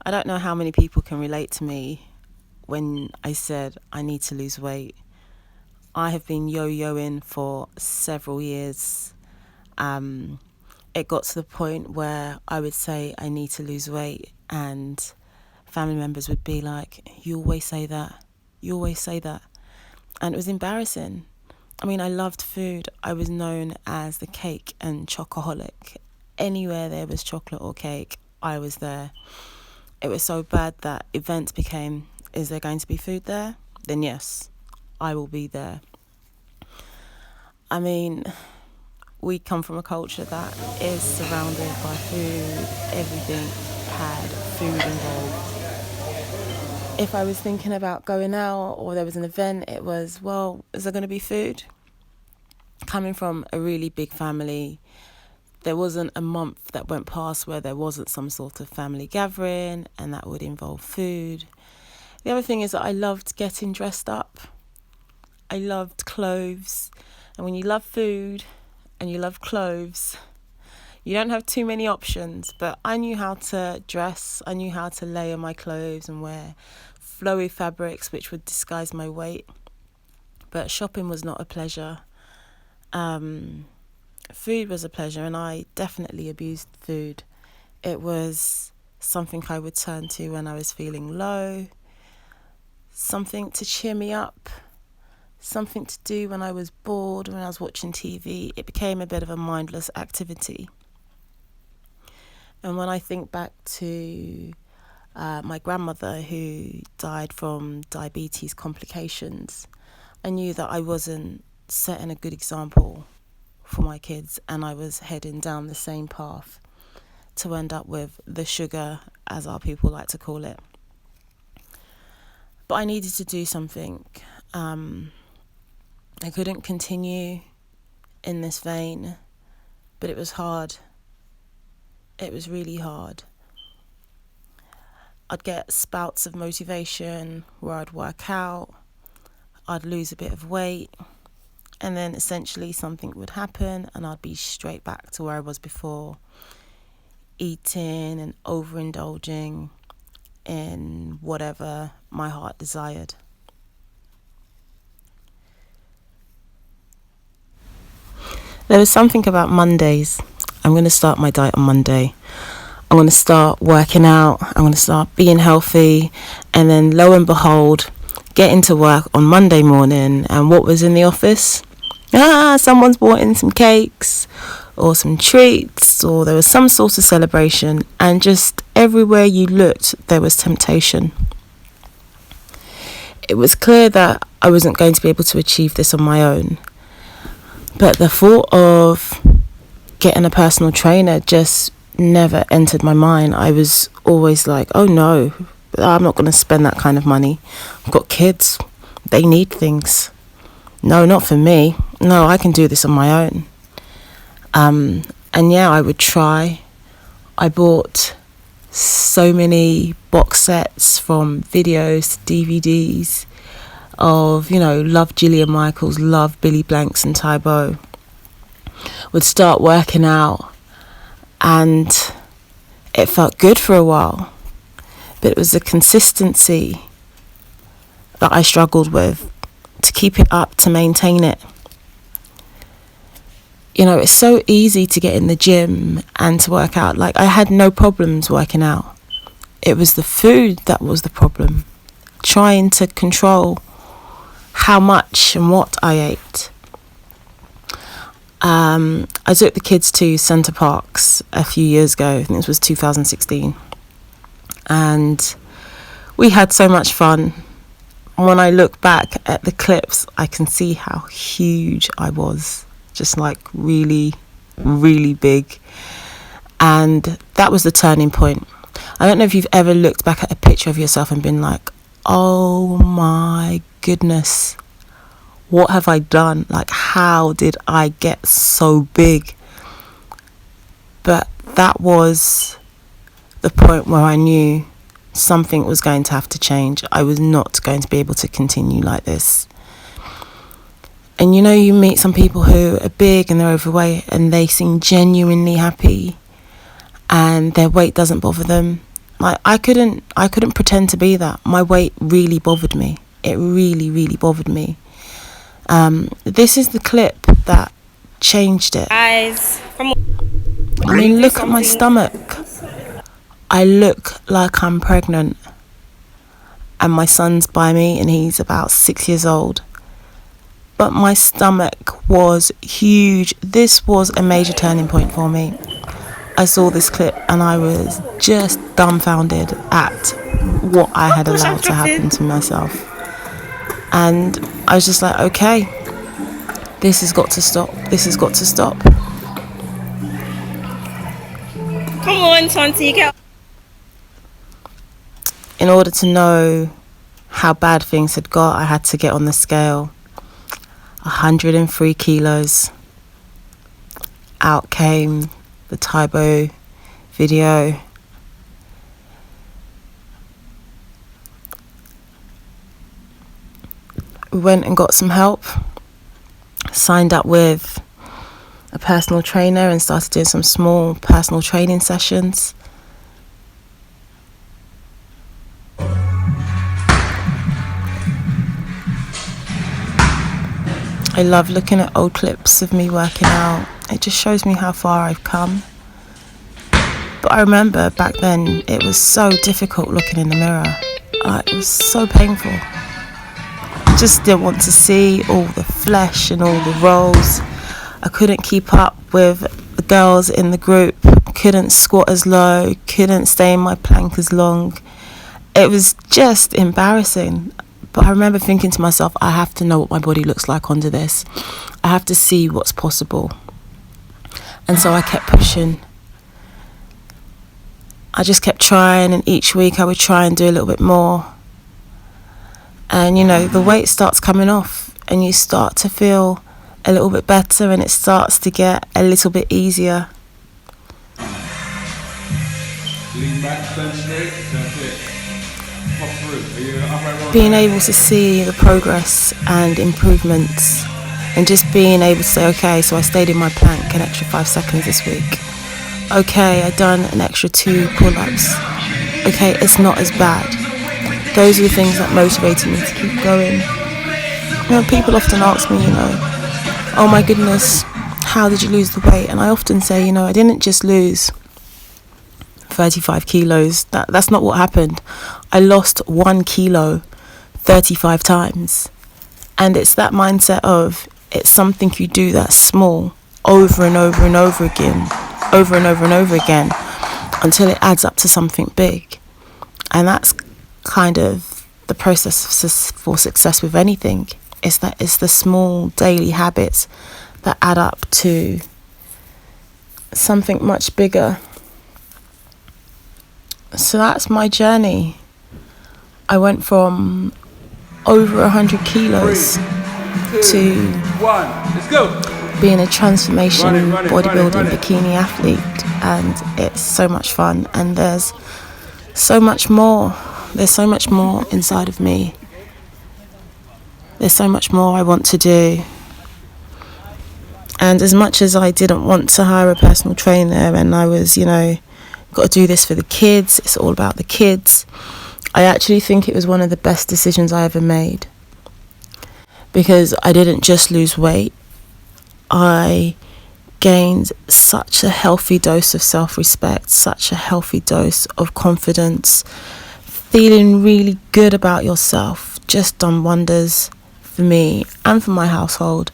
I don't know how many people can relate to me when I said I need to lose weight. I have been yo-yoing for several years. It got to the point where I would say I need to lose weight and family members would be like, you always say that. You always say that. And it was embarrassing. I mean, I loved food. I was known as the cake and chocoholic. Anywhere there was chocolate or cake, I was there. It was so bad that events became, is there going to be food there? Then yes, I will be there. I mean, we come from a culture that is surrounded by food. Everything had food involved. If I was thinking about going out or there was an event, it was, well, is there going to be food? Coming from a really big family, there wasn't a month that went past where there wasn't some sort of family gathering, and that would involve food. The other thing is that I loved getting dressed up. I loved clothes. And when you love food and you love clothes, you don't have too many options. But I knew how to dress. I knew how to layer my clothes and wear flowy fabrics which would disguise my weight. But shopping was not a pleasure. Food was a pleasure, and I definitely abused food. It was something I would turn to when I was feeling low, something to cheer me up, something to do when I was bored, when I was watching TV. It became a bit of a mindless activity. And when I think back to my grandmother who died from diabetes complications, I knew that I wasn't setting a good example for my kids, and I was heading down the same path to end up with the sugar, as our people like to call it. But I needed to do something. I couldn't continue in this vein, but it was hard. It was really hard. I'd get spouts of motivation where I'd work out, I'd lose a bit of weight, and then essentially something would happen and I'd be straight back to where I was before, eating and overindulging in whatever my heart desired. There was something about Mondays. I'm going to start my diet on Monday. I'm going to start working out. I'm going to start being healthy. And then lo and behold, get into work on Monday morning. And what was in the office? Someone's brought in some cakes or some treats, or there was some sort of celebration. And just everywhere you looked, there was temptation. It was clear that I wasn't going to be able to achieve this on my own. But the thought of getting a personal trainer just never entered my mind. I was always like, oh no, I'm not going to spend that kind of money. I've got kids. They need things. No, not for me. No, I can do this on my own. And yeah, I would try. I bought so many box sets, from videos to DVDs of, love Gillian Michaels, love Billy Blanks and Tybo. Would start working out, and it felt good for a while, but it was the consistency that I struggled with, to keep it up, to maintain it. It's so easy to get in the gym and to work out. Like, I had no problems working out. It was the food that was the problem. Trying to control how much and what I ate. I took the kids to Center Parcs a few years ago. I think this was 2016. And we had so much fun. When I look back at the clips, I can see how huge I was. Just like really, really big. And that was the turning point. I don't know if you've ever looked back at a picture of yourself and been like, oh my goodness, what have I done? Like, how did I get so big? But that was the point where I knew something was going to have to change. I was not going to be able to continue like this. And you meet some people who are big and they're overweight and they seem genuinely happy and their weight doesn't bother them. Like, I couldn't pretend to be that. My weight really bothered me. It really, really bothered me. This is the clip that changed it. Guys, I mean, look at my stomach. I look like I'm pregnant. And my son's by me and he's about 6 years old. But my stomach was huge. This was a major turning point for me. I saw this clip and I was just dumbfounded at what I had allowed to happen to myself. And I was just like, okay, this has got to stop. This has got to stop. Come on, Tonti, get. In order to know how bad things had got, I had to get on the scale. 103 kilos. Out came the Tae Bo video. We went and got some help. Signed up with a personal trainer and started doing some small personal training sessions. I love looking at old clips of me working out. It just shows me how far I've come. But I remember back then it was so difficult looking in the mirror. It was so painful. I just didn't want to see all the flesh and all the rolls. I couldn't keep up with the girls in the group. Couldn't squat as low. Couldn't stay in my plank as long. It was just embarrassing. But I remember thinking to myself, I have to know what my body looks like under this. I have to see what's possible. And so I kept pushing. I just kept trying, and each week I would try and do a little bit more. And you know, the weight starts coming off and you start to feel a little bit better and it starts to get a little bit easier. Lean back, stand straight, that's it. Being able to see the progress and improvements and just being able to say, okay, so I stayed in my plank an extra 5 seconds this week. Okay, I done an extra 2 pull-ups. Okay, it's not as bad. Those are the things that motivated me to keep going. You know, people often ask me, oh my goodness, how did you lose the weight? And I often say, I didn't just lose 35 kilos. That's not what happened. I lost 1 kilo 35 times. And it's that mindset of, it's something you do that's small over and over and over again, over and over and over again, until it adds up to something big. And that's kind of the process for success with anything. It's the small daily habits that add up to something much bigger. So that's my journey. I went from over 100 kilos to 1, let's go. being a transformation bodybuilding bikini athlete, and it's so much fun, and there's so much more. There's so much more inside of me. There's so much more I want to do. And as much as I didn't want to hire a personal trainer, and I was, got to do this for the kids, it's all about the kids, I actually think it was one of the best decisions I ever made. Because I didn't just lose weight, I gained such a healthy dose of self-respect, such a healthy dose of confidence. Feeling really good about yourself just done wonders for me and for my household.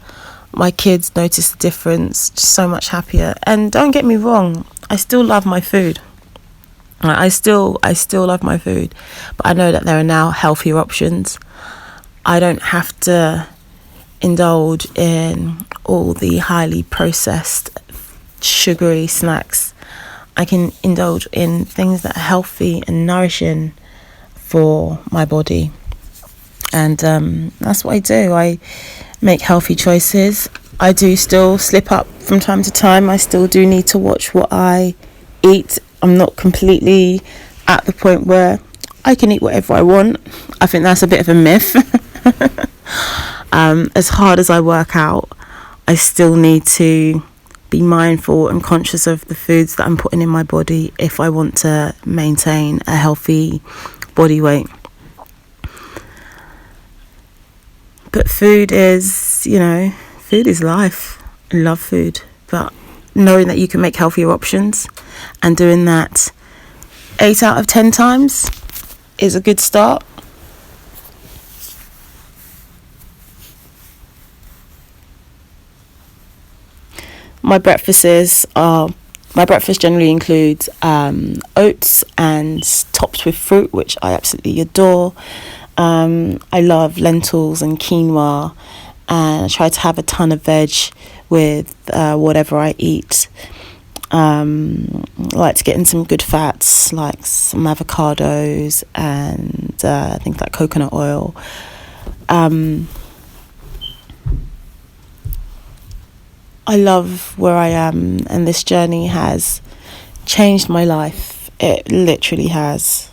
My kids noticed the difference, just so much happier. And don't get me wrong, I still love my food. I still love my food, but I know that there are now healthier options. I don't have to indulge in all the highly processed sugary snacks. I can indulge in things that are healthy and nourishing for my body. And that's what I do. I make healthy choices. I do still slip up from time to time. I still do need to watch what I eat. I'm not completely at the point where I can eat whatever I want. I think that's a bit of a myth. As hard as I work out, I still need to be mindful and conscious of the foods that I'm putting in my body if I want to maintain a healthy body weight. But food is, food is life. I love food. But knowing that you can make healthier options and doing that 8 out of 10 times is a good start. My breakfast generally includes oats and topped with fruit, which I absolutely adore. I love lentils and quinoa, and I try to have a ton of veg with whatever I eat. I like to get in some good fats, like some avocados and things like coconut oil. I love where I am, and this journey has changed my life. It literally has.